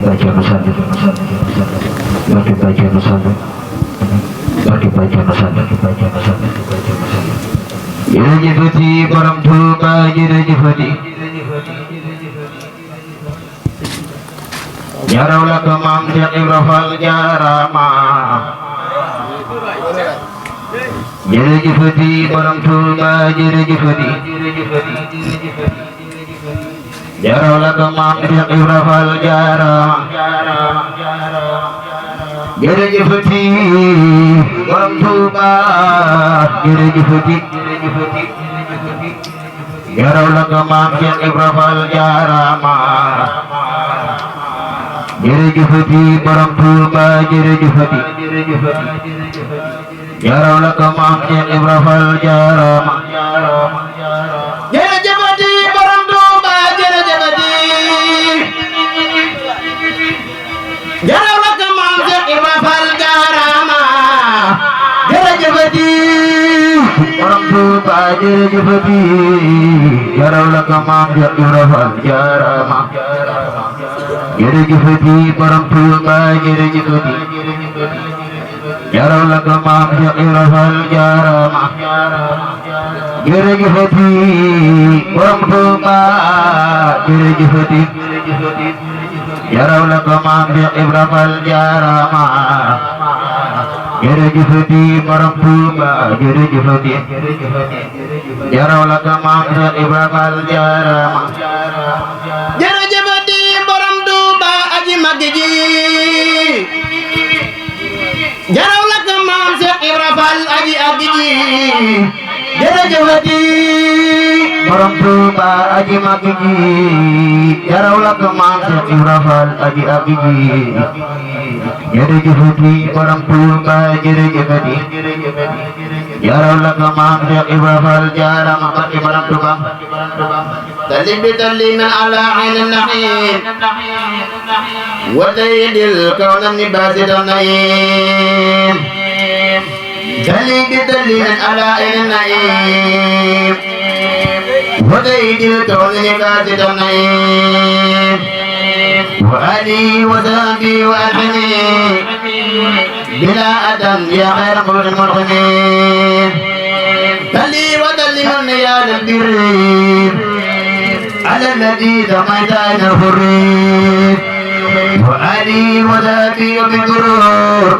baca Nusantara, bagi baca Nusantara, bagi baca Nusantara, baca Nusantara, baca Nusantara. Jirajifati param thupa jirajifati, jaraulah kemam siak ibrafal jarama. Jirajifati param thupa jirajifati, jaraulah kemam siak ibrafal jarama. Jirajifati param thupa jirajifati, jaraulah kemam siak ibrafal jarama. Jirajifati param thupa jirajifati, jaraulah kemam siak ibrafal jarama. Jirajifati param thupa jirajifati, jaraulah kemam siak ibrafal jarama. Jirajifati param thupa jirajifati, jaraulah kemam siak ibrafal jarama. Jirajifati param thupa jirajifati, jaraulah kemam siak ibrafal jarama. Jirajifati param thupa jirajifati, jaraulah kemam siak ibrafal jarama. Jirajifati param thupa jirajifati, jaraulah kemam siak ibrafal jarama. Jirajifati param thupa aji magiji, jaraulah kemam siak ibrafal aji agiji. Jirajifati param thupa aji magiji, jaraulah kemam siak ibrafal aji agiji. Jirajifati param thupa jirajifati, jaraulah kemam siak ibrafal jarama. Bagi param thupa talim bitaliman ala ainin nahim, wa zaidil kaunan nibasidan naim. talim bitaliman ala ainin nahim, wa zaidil kaunan nibasidan naim. Wa ali wa sahbi wa alhani, bila adan ya khair murghamin. tali wa taliman ya al-birri, على الذي سميت عين الحرير. وآلي وذاتي بالغرور،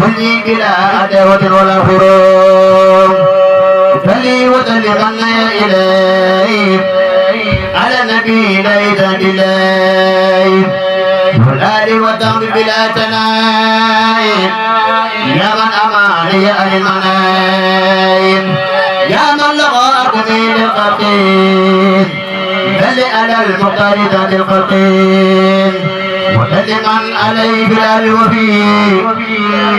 كلي بلا عداوة ولا غرور. صلي وسلم يا إلهي على النبي ليس بلاي، والآل والدهر بلا تنايم. يا من أماني عن المنايم، يا من لغاكني للقتيل، بل على المقارنة القلقين. وسلما عليه بالآل وفي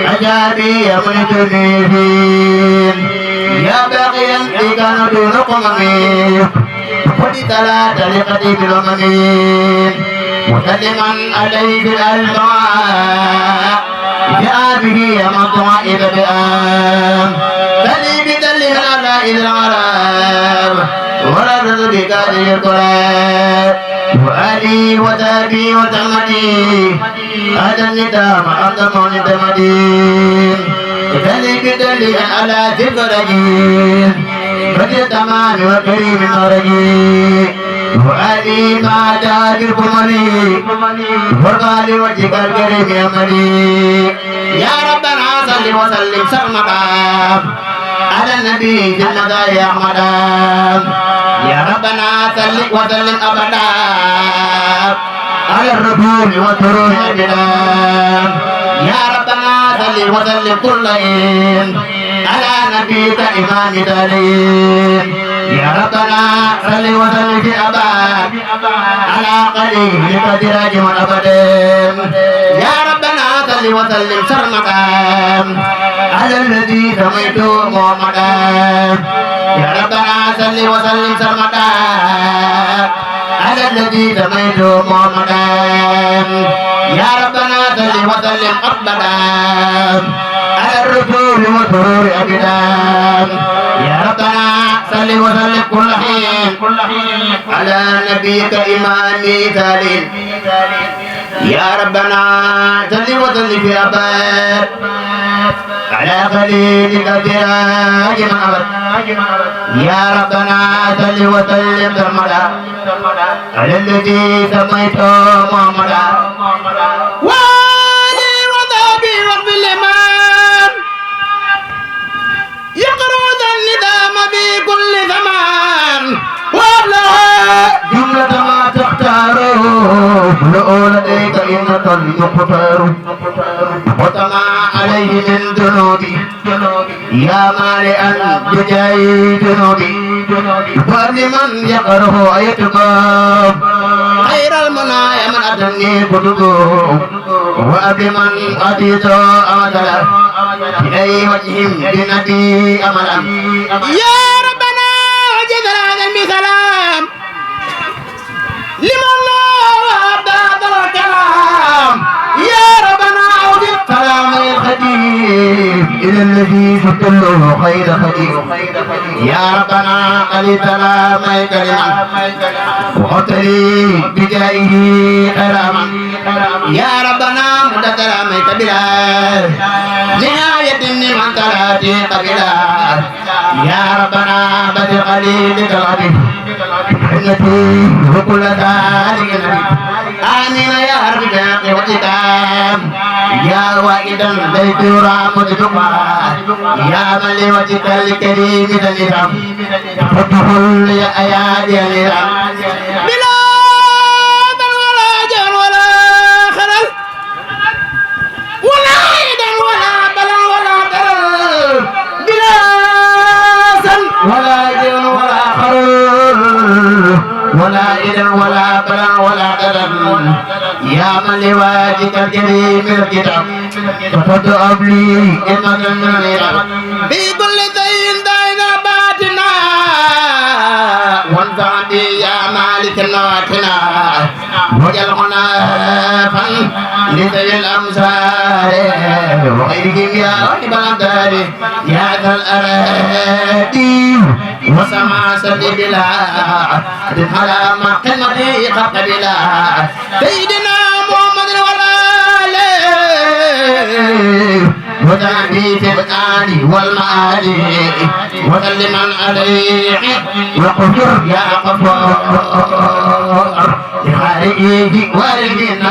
عجابي يملكني فيه. يا باقيا في كان دون قممي، قد ثلاث لقديم الأممين. وسلما عليه بالآل الدعاء، جاء به يمطمع إبداء. تلي بدل على إذ العرب، ولا بك ذي القرآن. وآلي وذابي وتمدي، هذا الندام أعظم ندمدين. تلي بدل على ذكرجين، فجر تمام وكريم ورجي. وآلي ما دار القمري، وقال وجهك الكريم يا ملي. يا ربنا صل وسلم سرمدا على النبي جل يا أحمد. يا ربنا صل وسلم أبدا على الرسول والسرور أبدا. يا ربنا صل وسلم كل حين على نبيك إمام دارين. يا ربنا صل وسلم في أبد على قليلك دراج أبدا. يا ربنا صل وسلم سرمدا على الذي سميت محمدا. يا ربنا صل وسلم سرمدا على الذي سميت محمدا. يا ربنا صل وسلم أبدا على الرسول والسرور أبدا. يا ربنا صل وسلم كل حين على نبيك إمام ثالث. يا ربنا صل وسلم في أبد على خليلك سراج من أبد يا ربنا صل وسلم سرمدا على الذي سميته محمدا وآله وصحبه واغفر لمن يقرؤ الندام في كل زمان وابلغ جملة ما تختاره لو لديك إنك المختار وطمع عليه من ذنوبي يا مالئا بجاي ذنوبي ولمن يقره يتقاب خير المنايا من أدني كتبه وأبمن أتيت أمدلا بأي وجه بنبي أملا يا ربنا جزل هذا المثلام لمن لا أبداد الكلام يا ربنا أعوذ الكلام الخديم إلى الذي فتله خير خديم يا ربنا قل سلام كلمة وقتلي بجائه كلاما يا ربنا مد سلامك بلا نهاية من تلاتي قبلا يا ربنا بدر قليلك العبيد حنتي وكل ذلك النبي آمين يا رب باقي وإدام يا وائدا ليس رحمة دقا يا من لوجهك الكريم ذنبا فتح لي أيادي النظام بلا بل ولا جهل ولا خلل ولا عيدا ولا بلا ولا ضرر بلا سن ولا جهل ولا خلل ولا إذن ولا بلا ولا قدر يا من لواجك الكريم الكتاب فتدعب لي إنك من الإله في كل شيء دائنا باتنا وانفع بي يا مالك نواتنا وجل خنافا لذوي الأمثال وغيرهم يا رب الأمثال يا ذا الأراضي وسمع سلي بلا على ما كلمتي قبلا سيدنا محمد والآل وتعبي في الآل والمآل وسلم عليه وقفر يا غفار لخالقه والجن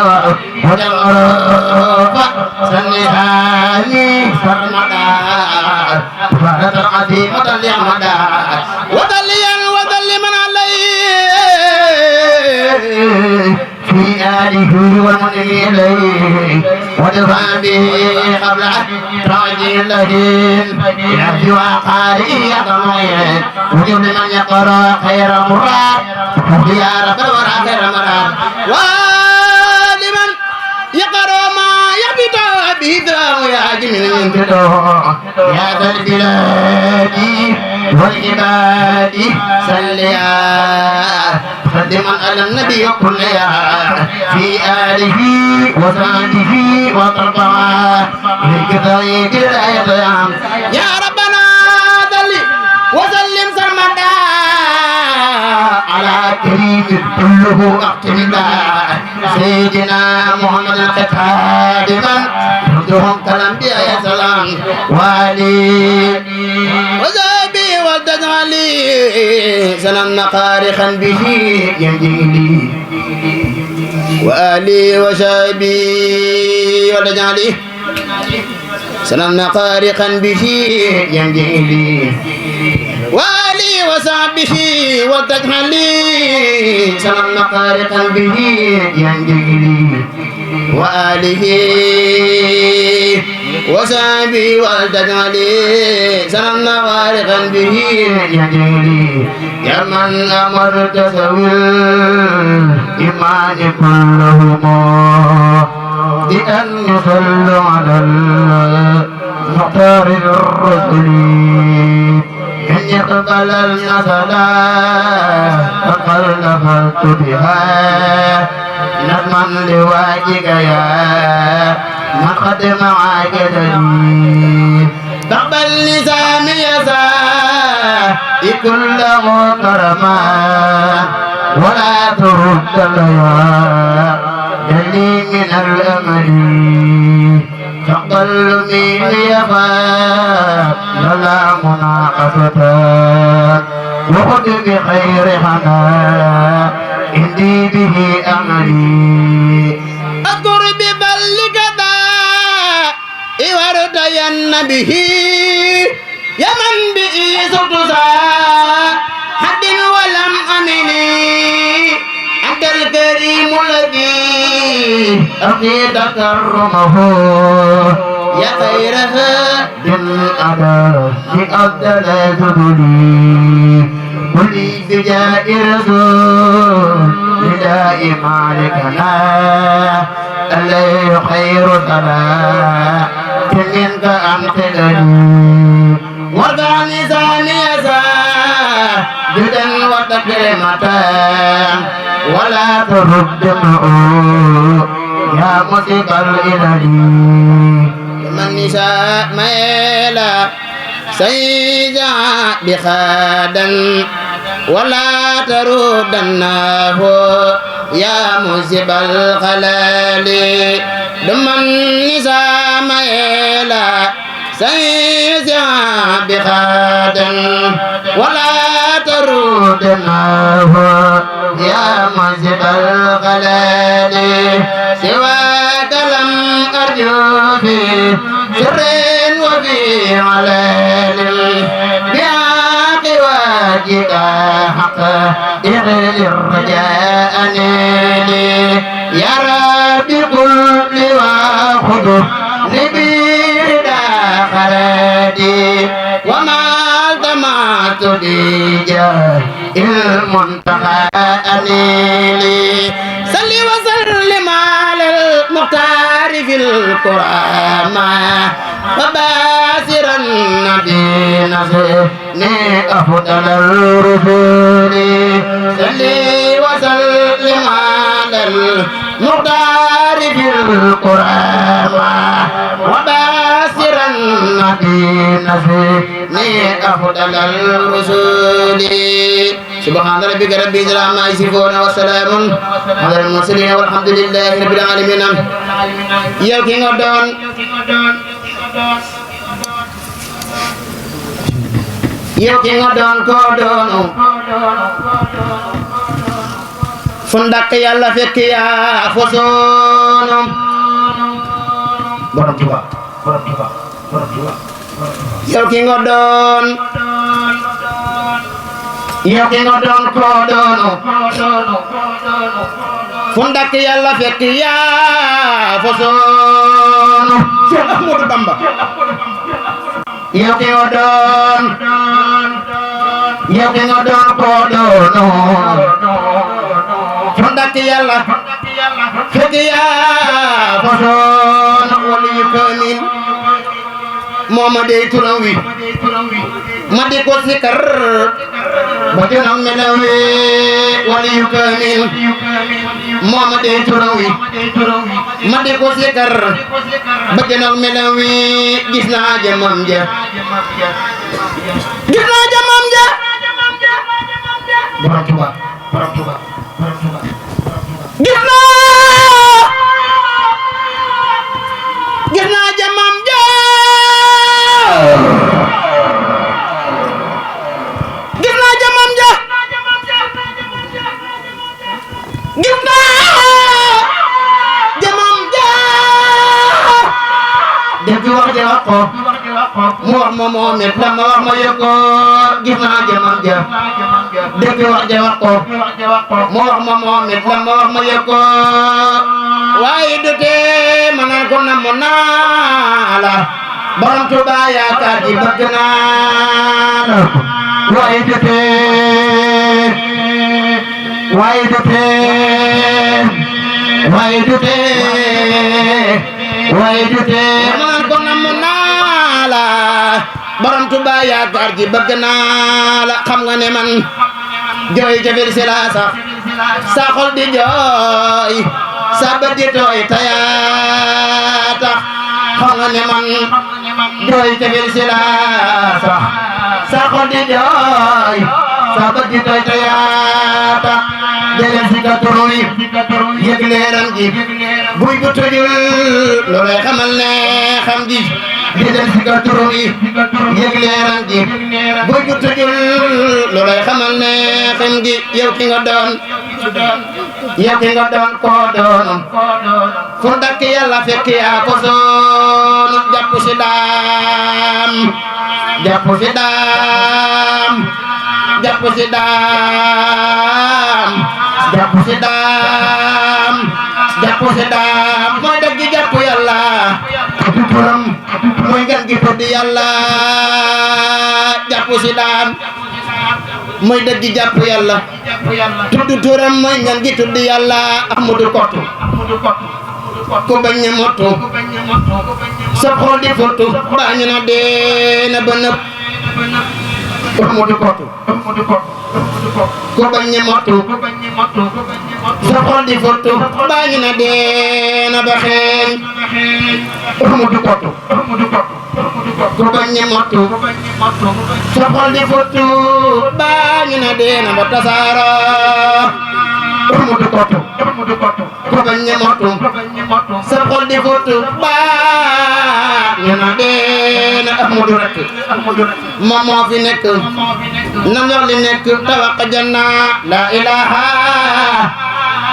والعرف سنهاني سرمدا فرد عظيمة لعمدا وذليا وذلمن عليه في آله والمؤمنين إليه ودفع به قبل تراجي الذين يأتي وقارئ يطمئن وجب لمن يقرأ خير مراد يا رب الورى خير مراد ولمن يقرأ ما يبت به ويعجم من يا ذا البلاد والعباد سليا خدما على النبي كليا في آله وصحبه وطربها لكثير الآية يا ربنا ذل وسلم سرمدا على كريم كله اقتمدا سيدنا محمد الكتاب من يرجوهم كالأنبياء يا سلام وعلي وزابي والدجالي سلام قارخا به يمجيلي وآلي وشابي والدجالي سلام قارخا به يمجيلي وآلي وصحبه والتجهلي سلام قارقا به ينجلي وآله وصحبه والتجهلي سلام قارقا به ينجلي يا من أمرت ذوي الإيمان كلهم بأن يصلوا على المختار الرسل أن يقبل النسلا فقد نفلت بها نظما لواجك يا من قدم عاجزني تقبل لساني يسا كله كرما ولا ترد لها لي من الأمل تقلني ليخاف ولا مناقصة وخذ بخير حنا عندي به أملي أذكر ببلغ ذا وارتين به يا من به سقطا حد ولم أمني أنت الكريم الذي أخي تكرمه يا خيرها بالأداء أبدل ذبلي قلي بجاء رسول لله مالكنا الليل خير صلاة منك أنقذني وارفعني ثانية جدا وتكرمة ولا ترد معه يا مسيق الإلهي من نساء ميلا سيجا بخادا ولا تردنه يا مسيب الخلال دمن نساء ميلا سيجا بخادا ولا تردنه يا مسيب الخلال سواك لم أرجو في سر وفي علال بحق واجك حق اغل الرجاء نيلي يا ربي قل لي وخذ لبير داخلتي وما التمعت بجاه المنتهى أنيلي صلي وسلم على المختار في القرآن وباسر النبي نصرني أفضل الرسول صلي وسلم على المختار في القرآن وباسر النبي نصرني أفضل الرسول سبحان ربك رب العزة عما يصفون وسلام على المرسلين والحمد لله رب العالمين yow ki nga doon koo doonu fu ndàkk yàlla fekk yaa fo soonu borom Tuuba yow ki nga doon koo doonu fu ndàkk yàlla fekk yaa fo soonu Cheikh Ahmadou Bamba yow ki nga doon koo doonu fu ndàkk yàlla fekk yaa fo soonu waliyu kaamil mooma dey turam wi ma di ko sikar ba jonam melaw wi waliyu kaamil mooma dey turam wi ma di ko sikar ba jonam melaw wi gis naa jamam ja borom Tuuba gis naa jamam ja gis naa jamam ja def wax ja wax ko mu wax ma Mohamed la ma wax ma yëg ko gis naa jamam ja def wax ja wax ko mu wax ma Mohamed la ma wax ma yëg ko waaye du tee ma naan ko namm naa la borom Tuuba yaakaar ji bëgg naa la waaye du tee ma naan ko namm naa la borom Tuuba yaakaar ji bëgg naa la xam nga ne man jooy jafir si la sax sa xol di jooy sa bët di tooy tayaa tax xam nga ne man jooy jafir si la sax sa xol di jooy sabat ji toy toyaata delen si ka turuy yëg leeram ji buy bu tëjul loolay xamal ne xam ji delen si ka turuy yëg leeram ji buy bu tëjul loolay xamal ne xam ji yow ki nga doon koo doon fu dakk yàlla fekk yaa ko soon jàpp si daam jàpp si daam jàpp si daam jàpp si daam jàpp si daam mooy dëgg jàpp yàlla tudd turam mooy ngeen gi tudd yàlla jàpp si daam mooy dëgg jàpp yàlla tudd turam mooy ngeen gi tudd yàlla Ahmadu Kottu ko bañ a motu sa xol di fotu bañ na dee na ba nëb Ahmadu Kottu ko bañ a motu sa xol di fotu bañ na dee na ba xeeñ Ahmadu Kottu ko bañ a motu sa xol di fotu bañ na dee na ba tasaaro Ahmadu Kottu ko bañ a motu sa xol di fotu bañ na dee na Ahmadu rek moom moo fi nekk nam wax li nekk tawaq janna la ilaha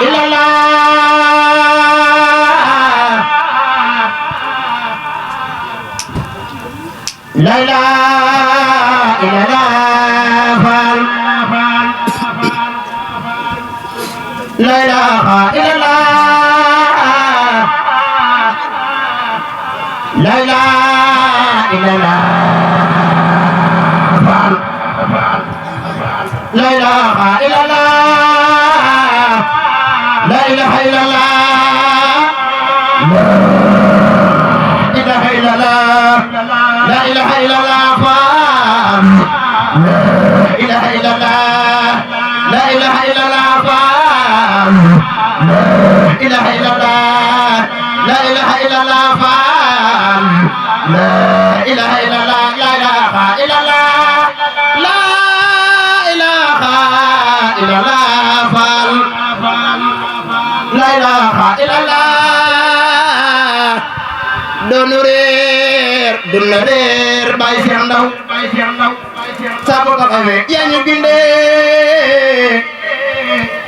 illallah la ilaha illallah la ilaha illallah la ilaha illallah la ilaha illallah la ilaha illallah la ilaha illallah la ilaha illallah la ilaha illallah la ilaha illallah la ilaha illallah la ilaha illallah la ilaha illallah la ilaha illallah la ilaha illallah la ilaha illallah doonu réer dun la réer bay Cheikh Ndaw sabo ka xawe yaa ñu gindee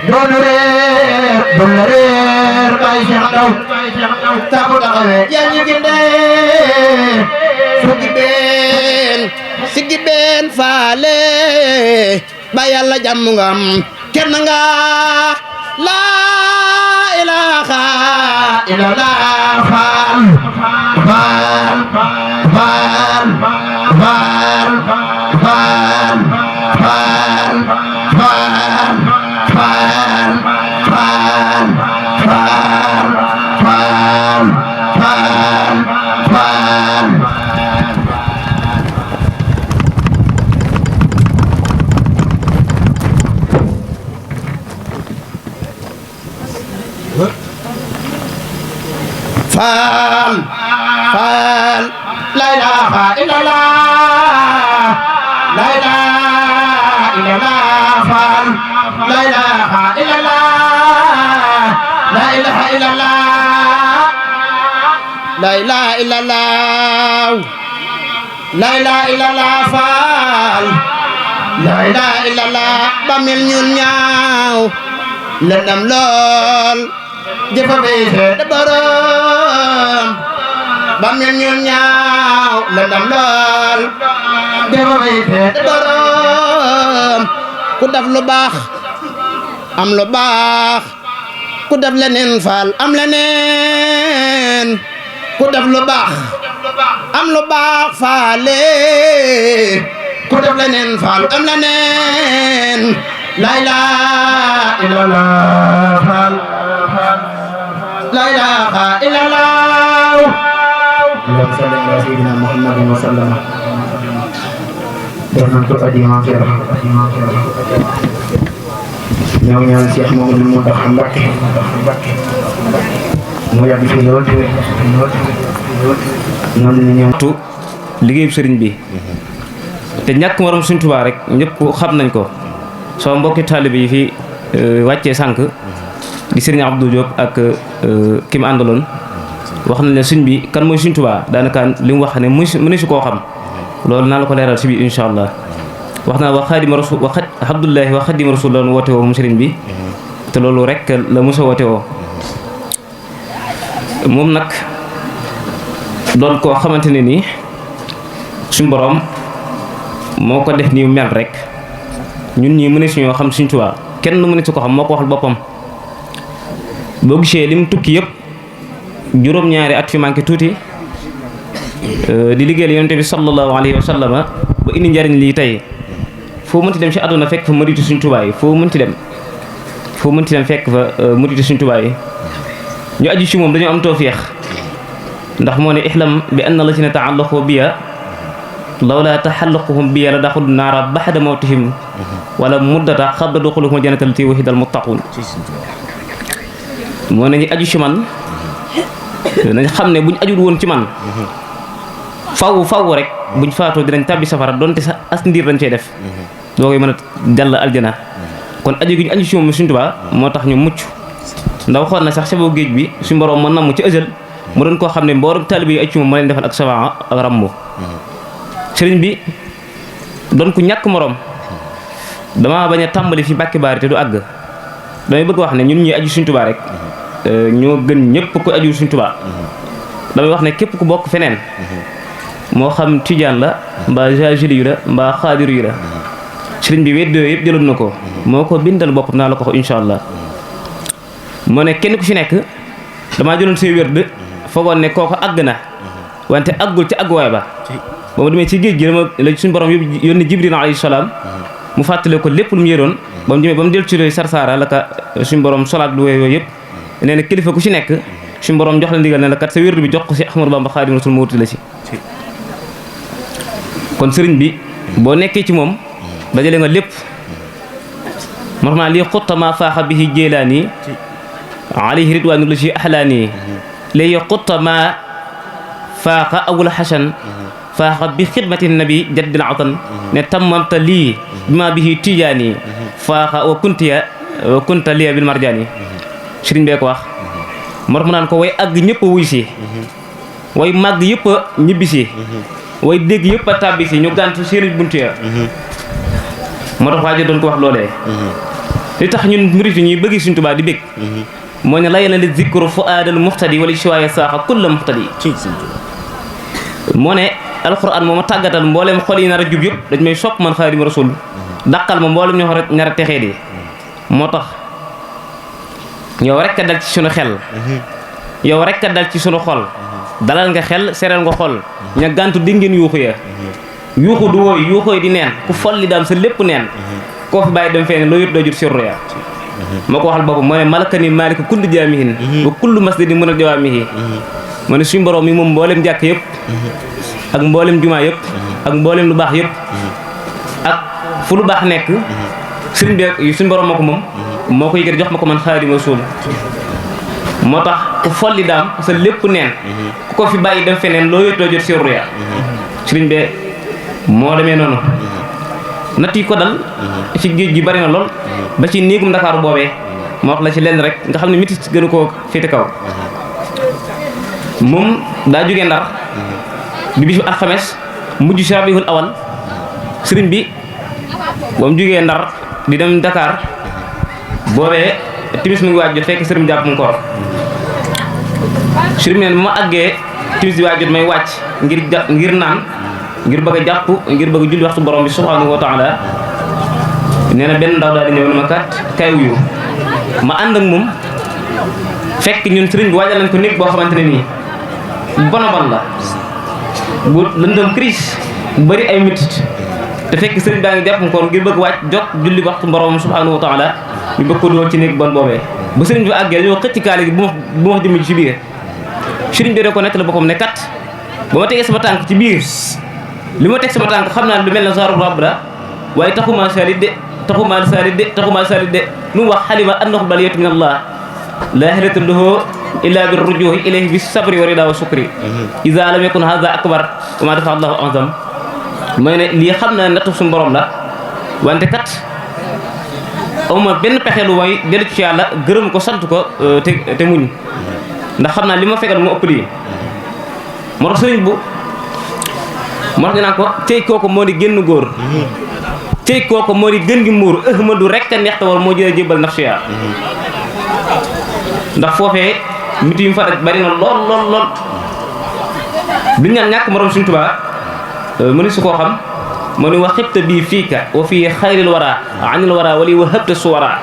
doonu réer dun la réer bay Cheikh Ndaw sabo ka xawe yaa ñu gindee sigi been faale ba yàlla jàmm nga am kenn nga la ilaha illallah faal faal faal faal faal faal faal faal faal faal faal faal faal faal faal la ilaha illallah la ilaha illallah faal la ilaha illallah la ilaha illallah la ilaha illallah la ilaha illallah faal la ilaha illallah ba mel ñun ñaaw lëndam lool jëfa bey de borom ba mel ñun ñaaw lëndam lool jëfa bey de borom ku def lu baax am lu baax ku def leneen faal am leneen ku def lu baax am lu baax faale ku def leneen faal am leneen la ilaha illallah faal la ilaha illallah Allahumma salli ala sayyidina Muhammadin wa sallam Tuhan ko adima kira ñoo ñaan Cheikh Mamadou Mountakha Mbacké mu yàgg fi lool noonu la ñëw liggéeyu sëriñ bi te ñàkk morom Sëriñ Tuubaa rek ñëpp xam nañ ko soo mbokki taalibe yi fi wàccee sànq di Serigne Abdou Diop ak ki mu àndaloon wax na ne sëñ bi kan mooy Sëñ Tuubaa daanaka li mu wax ne mënu si koo xam loolu naa la ko leeral si biir incha allah wax naa wa xaadima rasul wa Abdullahi wa xaadima rasul la woote woo mu sëriñ bi te loolu rek la mos a woote woo moom nag doon koo xamante ne nii suñ boroom moo ko def nii mel rek ñun ñii mëne suñoo xam Sëñ Tuubaa kenn mëne su ko xam moo ko waxal boppam boo gisee lim tukki yëpp juróom-ñaari at fi manqué tuuti di liggéeyal yonent bi sallallahu alayhi wa sallama ba indi njariñ lii tey foo mënti dem ci àdduna fekk fa muritu Sëñ Tuubaa yi foo mënti dem fekk fa muritu Sëñ Tuubaa yi ñu aju ci moom dañoo am tawfeex ndax moo ne ihlam bi anna lazina ta'allaqu biya lawla taxalluquhum biya la daxulu naara baxda mawtihim wala muddata xabla duxuluhum jannata allati wahida almuttaqun moo ne ñu aju ci man nañ xam ne buñ ajul woon ci man faw rek buñ faatoo dinañ tàbbi safara donte sax as ndiir dañ cey def doo koy mën a jàll aljana kon aju gi ñu aju ci moom Sëñ Tuubaa moo tax ñu mucc ndax waxoon na sax saboo géej bi suñu borom mën namm ci ësal mu doon koo xam ne mboolem taalibe yi aju ci moom ma leen defal ak savaa ak rammu sëriñ bi doon ku ñàkk morom dama bañ a tàmbali fi Mbàkke Baari te du àgg damay bëgg wax ne ñun ñi aju Sëñ Tuubaa rek ñoo gën ñëpp ku aju Sëñ Tuubaa damay wax ne képp ku bokk feneen moo xam tijaan la mbaa jaajili yu la mbaa xaadiru yu la sëriñ bi weddoo yëpp jëloon na ko moo ko bindal boppam naa la ko insha allah moo ne kenn ku fi nekk damaa jëloon say wérd foogoon ne kooko àgg na wante àggul ci àgguwaay ba ba ma demee ci géej gi la suñu borom yónni Jibril alayhi salaam mu fàttale ko lépp lu mu yëroon ba mu demee ba mu del ci looy sarsaara la ka suñu borom solaat lu yooyu yëpp nee na kilifa ku ci nekk suñu borom jox la ndigal ne la kat sa wérd bi jox ko si Ahmadu Bamba Xaadimu Rasuul mu wuti la si kon sëriñ bi boo nekkee ci moom dajale nga lépp moo tax lii xutta ma faaxa bihi Jeylaani alayhi ridwaanu la si ahlaani léegi xutta ma faaxa awul xasan faaxa bi xidmati nabi jaddil atan ne tammamta lii bima bihi tijaani faaxa wa kunta liya bil marjaani sëriñ bee ko wax moo tax mu naan ko way àgg ñëpp a wuy si way màgg yëpp a ñibbi si way dégg yëpp a tàbbi si ñu gàntu seeni buntu ya moo tax waajo doon ko wax loolee li tax ñun murit ñuy bëgg Sëñ Tuubaa di bëgg moo ne lay na li zikru fuaadal muxtadi wala siwaaya saaxa kulla muxtadi moo ne alxuraan moo ma tàggatal mboolem xol yi nar a jub yëpp dañ may sopp man Xaadimu Rasuul dàqal ma mboolem ñoo nar a texee di moo tax yow rek a dal ci sunu xel yow rek a dal ci sunu xol dalal nga xel sereel nga xol ña gàntu di ngeen yuuxu ya yuuxu du wooy yuuxooy di neen ku folli daam sa lépp neen koo fi bàyyi dem fee ne loo yut doo jut sirru ya moo ko waxal boppam moo ne malakani maalika kulli jaamihin wa kullu masjidin mën a jawaamihi moo ne suñu borom mi moom mboolem jàkk yëpp ak mboolem jumaa yëpp ak mboolem lu baax yëpp ak fu lu baax nekk sëriñ bi suñu borom moo ko moom moo ko yëkkati jox ma ko man Xaadimu Rasuul moo tax ku folli daam sa lépp neen ku ko fi bàyyi dem feneen loo yot doo jot sirru ya sëriñ bi moo demee noonu natt yi ko dal ci géej gi bari na lool ba ci néegum Ndakaaru boobee moo wax la ci lenn rek nga xam ne mitit gënu koo féete kaw moom daa jógee Ndar bi bisu alxames mujj si Rabiul Awal sëriñ bi ba mu jógee Ndar di dem Dakar boobee timis mu ngi waaj jot fekk sëriñ jàpp mu koor sëriñ bi ne ba ma àggee timis di waaj jot may wàcc ngir naan ngir bëgg a jàpp ngir bëgg a julli waxtu borom bi subhanahu wa taala nee na benn ndaw daal di ñëw ne ma kat kay wuyu ma ànd ak moom fekk ñun sëriñ bi waajal nañ ko néeg boo xamante ne nii bonobon la bu lëndëm crise bu bëri ay métit te fekk sëriñ baa ngi jàpp koor ngir bëgg wàcc jot julli waxtu borom subhanahu wa taala ñu bëgg ko dugal ci néeg bon boobee ba sëriñ bi àggee dañoo xëcc kaale gi bu ma wax jëmm ci biir sëriñ bi rek ko nekk la boppam ne kat ba ma tegee sama tànk ci biir li ma teg sama tànk xam naa lu mel ne saaru rab la waaye taxuma salit de nu mu wax xalima annahu baliyatu min allah la hilata lahu illa bir rujuhi ilayhi bis sabri wa rida wa sukri iza lam yakun hadha akbar wa ma dafa allahu azam mooy ne lii xam naa nattu suñu borom la wante kat awma benn pexe lu mooy dellu ci yàlla gërëm ko sant ko te muñ ndax xam naa li ma fekkal mu ëpp lii moo tax sëriñ bu moo tax dinaa ko cey kooku moo di génn góor cey kooku moo di gën gi muur ahmadu rek a neexta war moo jëlee jébbal nafsiya ndax foofee mit yu mu fa daj bari na lool du ñaan ñàkk morom Sëriñ Tuubaa mu ni su koo xam mu ni wa xibta bii fiika wa fii xayril wara anil wara wali wa hëbta suwara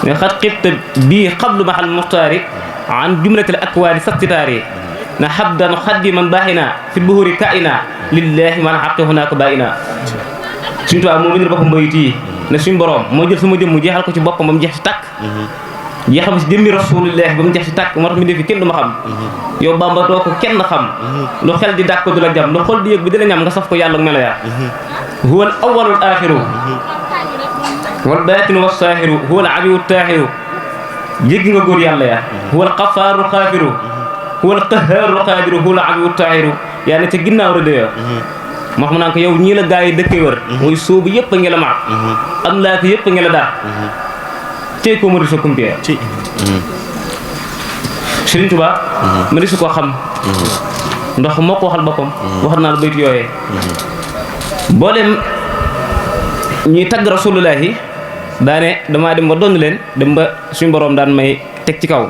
ne xat xibta bii xablu mahal muxtaari an jumlatil akwaani sastitaari na habdan xaddiman baaxina fi buhuri kaina lillahi man xaqi hunaaka baina Sëriñ Tuubaa moo bindal boppam bayit yi ne suñ borom moo jël sama jëmm jeexal ko ci boppam ba mu jeex ci tàkk jeexal ko ci jëmmi rasulillah ba mu jeex ci tàkk moo tax mi defi kenn du ma xam yow Bamba doo ko kenn xam lu xel di dàkk du la jam lu xol di yëg bi di la ñam nga saf ko yàlla melo ya huwa al awwal wal axiru wal baatinu was saahiru huwa al aliyu taahiru jéggi nga góor yàlla ya huwa al xafaaru xaafiru huwa al qahaaru qaadiru huwa al aliyu taahiru yaa ne ca ginnaaw rëdd ya moo xam naa ko yow ñii la gaa yi dëkkee wër mooy soobu yëpp a ngi la maat am laa ko yëpp a ngi la daal tey koo ma di sa kumpee Sëriñ Tuubaa ma di su koo xam ndax moo ko waxal boppam waxal naa la bayt yooyee boo dem ñuy tagg rasulullahi daane damaa dem ba donn leen dem ba suñu boroom daan may teg ci kaw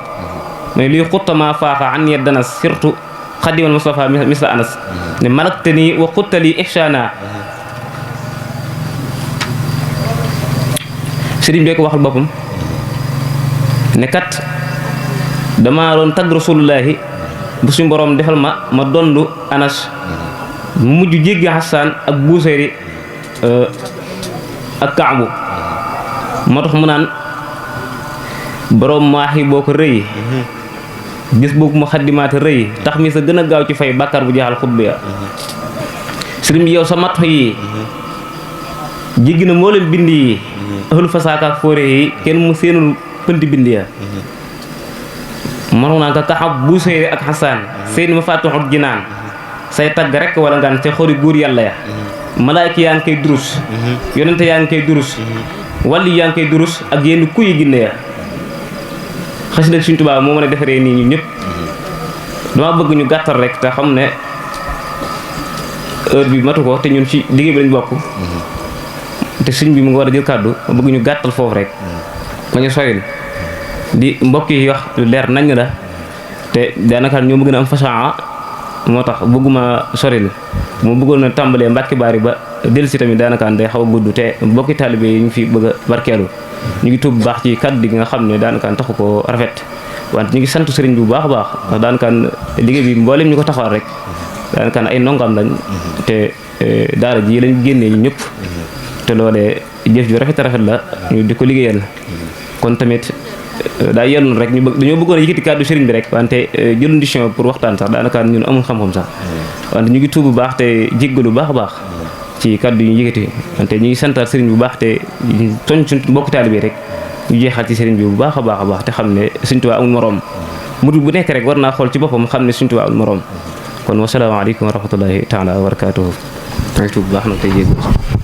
mais luy xuttama faaxa an yet dana surtout xadimal Mustafa misla anas ne malakte nii wa xuttali ihsana sëriñ bi ko waxal boppam ne kat dama doon tagg rasulullahi bu suñu borom defal ma dondu anas mu mujj jéggi Hassan ak Buusayri ak Kaabu moo tax mu naan borom maax yi boo ko rëy gis boobu mu xaddimaate rëy tax mi sa gën a gaaw ci fay bàkkaar bu jeexal xutba ya sëriñ bi yow sa mat yi jéggi na moo leen bind yi ahlu fasaaka ak fóore yi kenn mu seenul pënti bind ya manu naa ko Kaab Buusayri ak Hassan seen ma fàttuxut jinaan say tagg rek wala ngaan ca xori góor yàlla ya malaayka yaa ngi koy durus yonente yaa ngi koy durus wàlli yaa ngi koy durus ak yenn kuyi ginne ya xasida Sëriñ Tuubaa moo mën a defaree nii ñu ñëpp dama bëgg ñu gàttal rek te xam ne heure bi matu ko te ñun ci liggéey bi lañ bokk te sëñ bi mu ngi war a jël kàddu ma bëgg ñu gàttal foofu rek ma ñu soyil di mbokk yi wax lu leer nañ la te daanaka ñoo bëgg na am façon moo tax bëgguma soril moo bëggoon na tàmbalee Mbàkke Baari ba dellusi tamit daanaka day xaw a gudd te mbokki taalibe yi ñu fi bëgg a barkeelu ñu ngi tuub bu baax ci kàddu gi nga xam ne daanaka taxu ko rafet wante ñu ngi sant sëriñ bi bu baax a baax ndax daanaka liggéey bi mboolem ñu ko taxawal rek daanaka ay ndongam lañ te daara ji lañ génnee ñu ñëpp te loolee jëf ju rafet la ñu di ko liggéeyal kon tamit daa yelloon rek dañoo bëggoon a yëkkati kàddu sëriñ bi rek wante jël décision pour waxtaan sax daanaka ñun amul xam-xam sax wante ñu ngi tuub bu baax te jéggalu bu baax a baax ci kàddu yi ñu yëkkati wante ñu ngi santaat sëriñ bu baax te soñ suñ mbokk taalibe bi rek ñu jeexal ci sëriñ bi bu baax a baax te xam ne Sëriñ Tuubaa amul moroom murid bu nekk rek war naa xool ci boppam xam ne Sëriñ Tuubaa amul moroom kon wasalaamaaleykum wa rahmatullahi taala wa barakaatuhu maa ngi tuub bu baax nag tey jéggalu